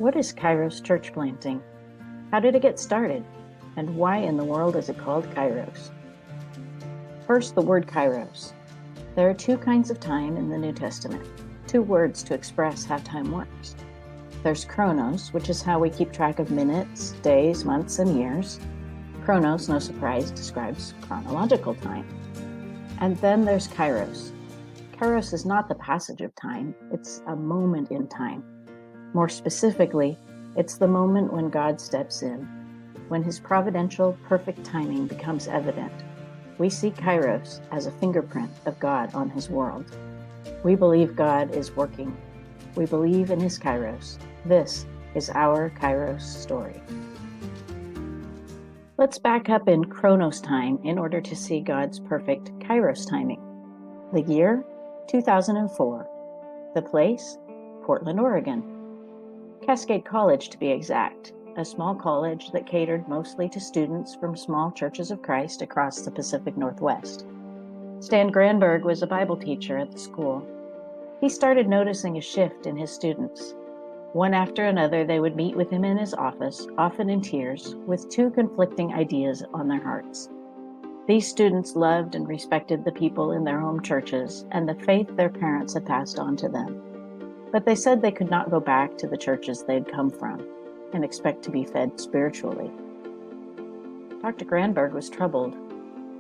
What is Kairos Church Planting? How did it get started? And why in the world is it called Kairos? First, the word Kairos. There are two kinds of time in the New Testament, two words to express how time works. There's chronos, which is how we keep track of minutes, days, months, and years. Chronos, no surprise, describes chronological time. And then there's Kairos. Kairos is not the passage of time, it's a moment in time. More specifically, it's the moment when God steps in, when his providential, perfect timing becomes evident. We see Kairos as a fingerprint of God on his world. We believe God is working. We believe in his Kairos. This is our Kairos story. Let's back up in Chronos time in order to see God's perfect Kairos timing. The year, 2004. The place, Portland, Oregon. Cascade College, to be exact, a small college that catered mostly to students from small churches of Christ across the Pacific Northwest. Stan Granberg was a Bible teacher at the school. He started noticing a shift in his students. One after another, they would meet with him in his office, often in tears, with two conflicting ideas on their hearts. These students loved and respected the people in their home churches and the faith their parents had passed on to them. But they said they could not go back to the churches they'd come from and expect to be fed spiritually. Dr. Granberg was troubled.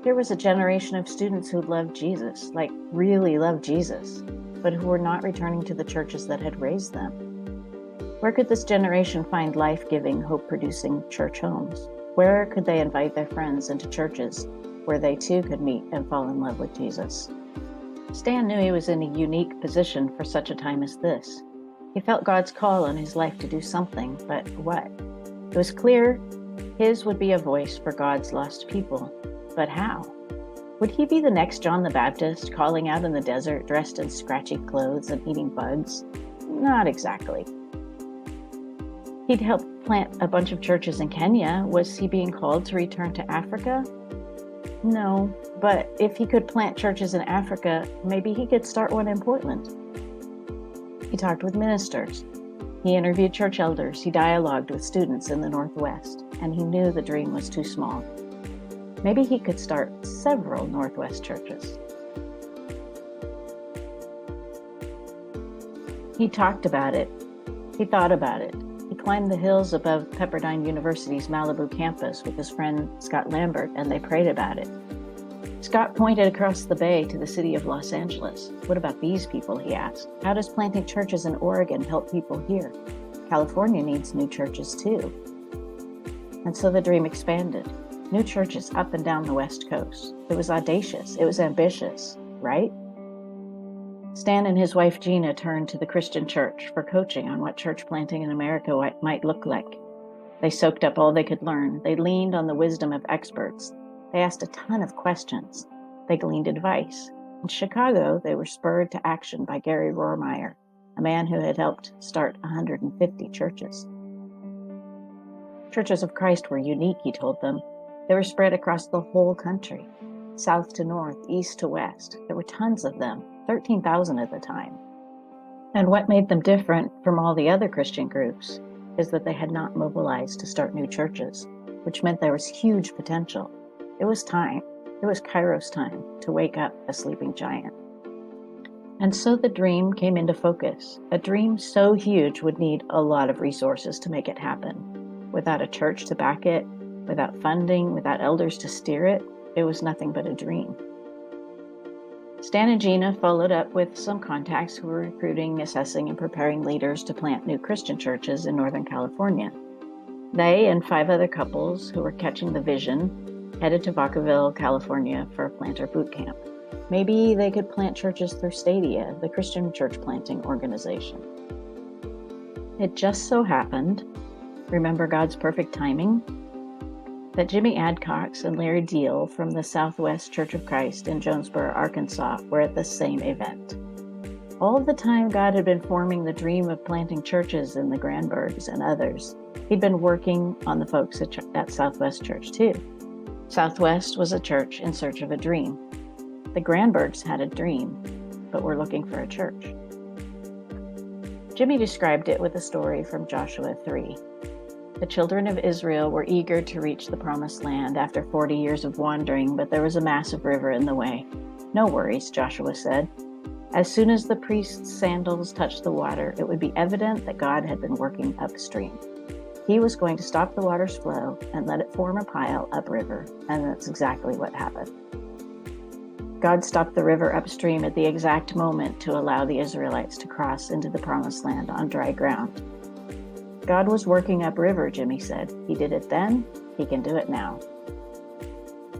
Here was a generation of students who loved Jesus, like really loved Jesus, but who were not returning to the churches that had raised them. Where could this generation find life-giving, hope-producing church homes? Where could they invite their friends into churches where they too could meet and fall in love with Jesus? Stan knew he was in a unique position for such a time as this. He felt God's call on his life to do something, but what? It was clear his would be a voice for God's lost people. But how? Would he be the next John the Baptist, calling out in the desert, dressed in scratchy clothes and eating bugs? Not exactly. He'd helped plant a bunch of churches in Kenya. Was he being called to return to Africa? No, but if he could plant churches in Africa, maybe he could start one in Portland. He talked with ministers. He interviewed church elders. He dialogued with students in the Northwest, and he knew the dream was too small. Maybe he could start several Northwest churches. He talked about it. He thought about it. He climbed the hills above Pepperdine University's Malibu campus with his friend Scott Lambert, and they prayed about it. Scott pointed across the bay to the city of Los Angeles. What about these people, he asked. How does planting churches in Oregon help people here? California needs new churches too. And so the dream expanded. New churches up and down the West Coast. It was audacious. It was ambitious, right? Stan and his wife Gina turned to the Christian church for coaching on what church planting in America might look like. They soaked up all they could learn. They leaned on the wisdom of experts. They asked a ton of questions. They gleaned advice. In Chicago, they were spurred to action by Gary Rohrmeyer, a man who had helped start 150 churches. Churches of Christ were unique, he told them. They were spread across the whole country, south to north, east to west. There were tons of them, 13,000 at the time. And what made them different from all the other Christian groups is that they had not mobilized to start new churches, which meant there was huge potential. It was time. It was Kairos time to wake up a sleeping giant. And so the dream came into focus. A dream so huge would need a lot of resources to make it happen. Without a church to back it, without funding, without elders to steer it, it was nothing but a dream. Stan and Gina followed up with some contacts who were recruiting, assessing, and preparing leaders to plant new Christian churches in Northern California. They and 5 other couples who were catching the vision headed to Vacaville, California for a planter boot camp. Maybe they could plant churches through Stadia, the Christian church planting organization. It just so happened, remember God's perfect timing, that Jimmy Adcox and Larry Deal from the Southwest Church of Christ in Jonesboro, Arkansas, were at the same event. All the time God had been forming the dream of planting churches in the Granbergs and others, he'd been working on the folks at Southwest Church too. Southwest was a church in search of a dream. The Granbergs had a dream, but were looking for a church. Jimmy described it with a story from Joshua 3. The children of Israel were eager to reach the promised land after 40 years of wandering, but there was a massive river in the way. "No worries," Joshua said. As soon as the priest's sandals touched the water, it would be evident that God had been working upstream. He was going to stop the water's flow and let it form a pile upriver, and that's exactly what happened. God stopped the river upstream at the exact moment to allow the Israelites to cross into the promised land on dry ground. God was working upriver, Jimmy said. He did it then, he can do it now.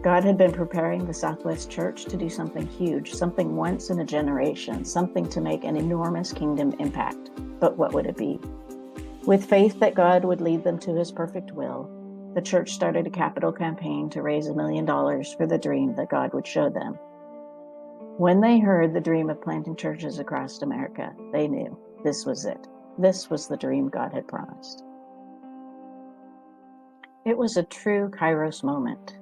God had been preparing the Southwest Church to do something huge, something once in a generation, something to make an enormous kingdom impact. But what would it be? With faith that God would lead them to his perfect will, the church started a capital campaign to raise $1 million for the dream that God would show them. When they heard the dream of planting churches across America, they knew this was it. This was the dream God had promised. It was a true Kairos moment.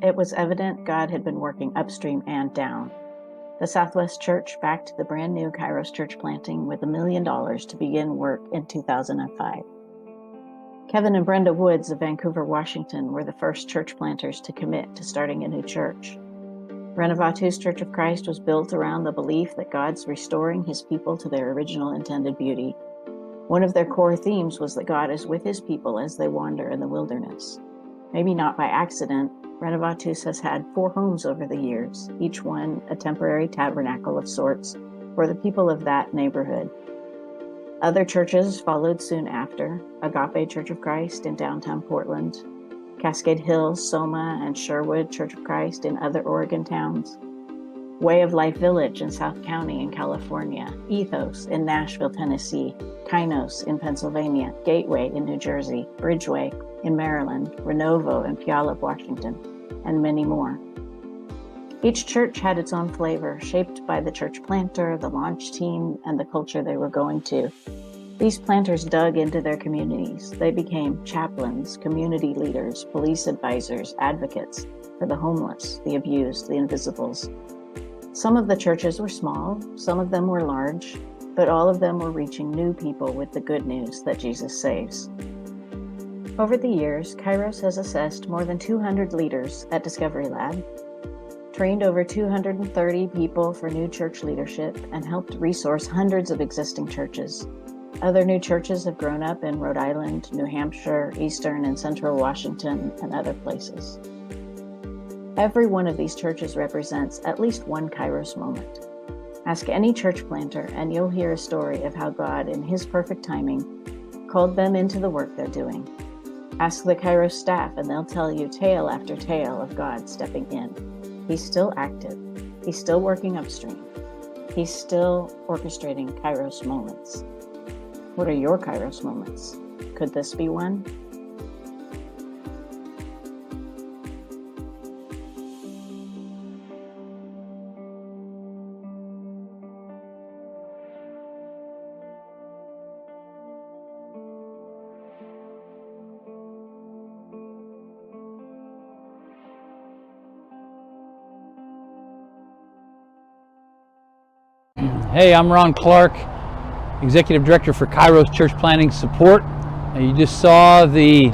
It was evident God had been working upstream and down. The Southwest Church backed the brand new Kairos Church Planting with $1 million to begin work in 2005. Kevin and Brenda Woods of Vancouver, Washington were the first church planters to commit to starting a new church. Renovatu's Church of Christ was built around the belief that God's restoring his people to their original intended beauty. One of their core themes was that God is with his people as they wander in the wilderness. Maybe not by accident, Renovatu's has had 4 homes over the years, each one a temporary tabernacle of sorts for the people of that neighborhood. Other churches followed soon after: Agape Church of Christ in downtown Portland, Cascade Hills, Soma, and Sherwood Church of Christ in other Oregon towns, Way of Life Village in South County in California, Ethos in Nashville, Tennessee, Kairos in Pennsylvania, Gateway in New Jersey, Bridgeway in Maryland, Renovo in Puyallup, Washington, and many more. Each church had its own flavor, shaped by the church planter, the launch team, and the culture they were going to. These planters dug into their communities. They became chaplains, community leaders, police advisors, advocates for the homeless, the abused, the invisibles. Some of the churches were small, some of them were large, but all of them were reaching new people with the good news that Jesus saves. Over the years, Kairos has assessed more than 200 leaders at Discovery Lab, trained over 230 people for new church leadership, and helped resource hundreds of existing churches. Other new churches have grown up in Rhode Island, New Hampshire, Eastern and Central Washington, and other places. Every one of these churches represents at least one Kairos moment. Ask any church planter and you'll hear a story of how God, in his perfect timing, called them into the work they're doing. Ask the Kairos staff and they'll tell you tale after tale of God stepping in. He's still active. He's still working upstream. He's still orchestrating Kairos moments. What are your Kairos moments? Could this be one? Hey, I'm Ron Clark, Executive Director for Kairos Church Planting Support. You just saw the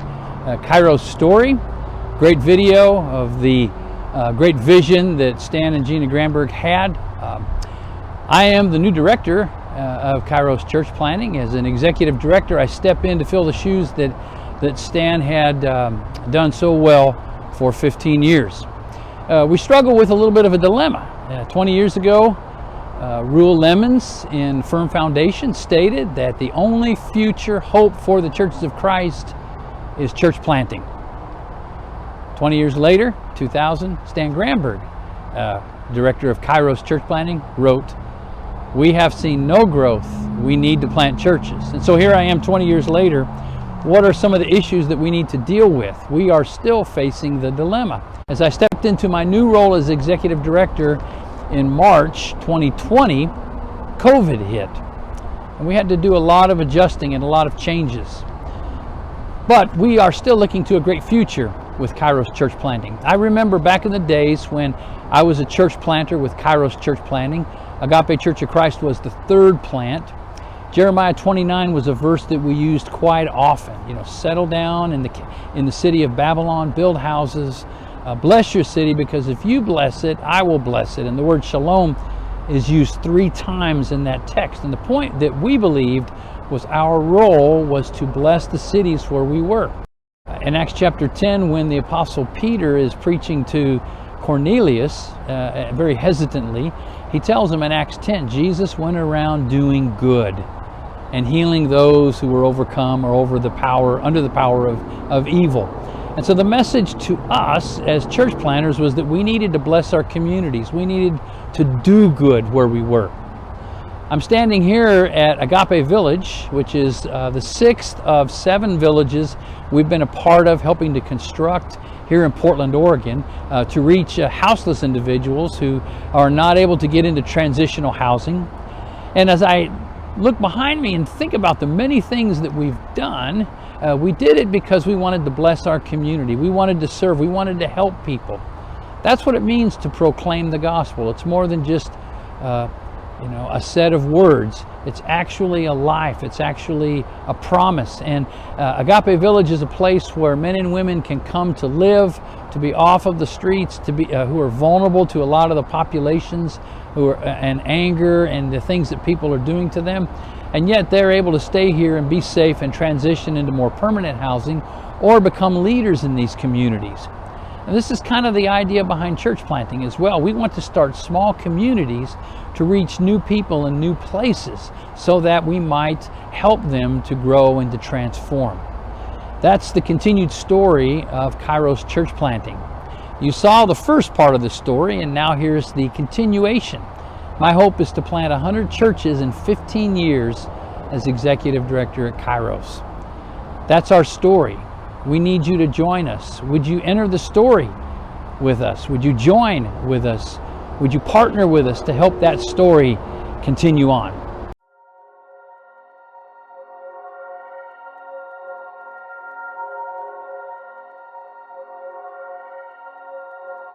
Kairos Story, great video of the great vision that Stan and Gina Granberg had. I am the new director of Kairos Church Planting. As an Executive Director, I step in to fill the shoes that Stan had done so well for 15 years. We struggle with a little bit of a dilemma. 20 years ago, Rule Lemons in Firm Foundation stated that the only future hope for the churches of Christ is church planting. 20 years later, 2000, Stan Granberg, Director of Kairos Church Planting, wrote, "We have seen no growth. We need to plant churches." And so here I am 20 years later. What are some of the issues that we need to deal with? We are still facing the dilemma. As I stepped into my new role as Executive Director in March 2020, COVID hit. And we had to do a lot of adjusting and a lot of changes. But we are still looking to a great future with Kairos Church Planting. I remember back in the days when I was a church planter with Kairos Church Planting. Agape Church of Christ was the third plant. Jeremiah 29 was a verse that we used quite often. Settle down in the city of Babylon, build houses, bless your city, because if you bless it, I will bless it. And the word shalom is used 3 times in that text. And the point that we believed was our role was to bless the cities where we were. In Acts chapter 10, when the Apostle Peter is preaching to Cornelius, very hesitantly, he tells him in Acts 10, Jesus went around doing good and healing those who were overcome or under the power of evil. And so the message to us as church planters was that we needed to bless our communities. We needed to do good where we were. I'm standing here at Agape Village, which is the 6th of 7 villages we've been a part of helping to construct here in Portland, Oregon, to reach houseless individuals who are not able to get into transitional housing. And as I look behind me and think about the many things that we've done, we did it because we wanted to bless our community. We wanted to serve. We wanted to help people. That's what it means to proclaim the gospel. It's more than just a set of words. It's actually a life. It's actually a promise. And Agape Village is a place where men and women can come to live, to be off of the streets, to be who are vulnerable to a lot of the populations and anger and the things that people are doing to them. And yet they're able to stay here and be safe and transition into more permanent housing or become leaders in these communities. And this is kind of the idea behind church planting as well. We want to start small communities to reach new people in new places so that we might help them to grow and to transform. That's the continued story of Kairos Church Planting. You saw the first part of the story, and now here's the continuation. My hope is to plant 100 churches in 15 years as executive director at Kairos. That's our story. We need you to join us. Would you enter the story with us? Would you join with us? Would you partner with us to help that story continue on?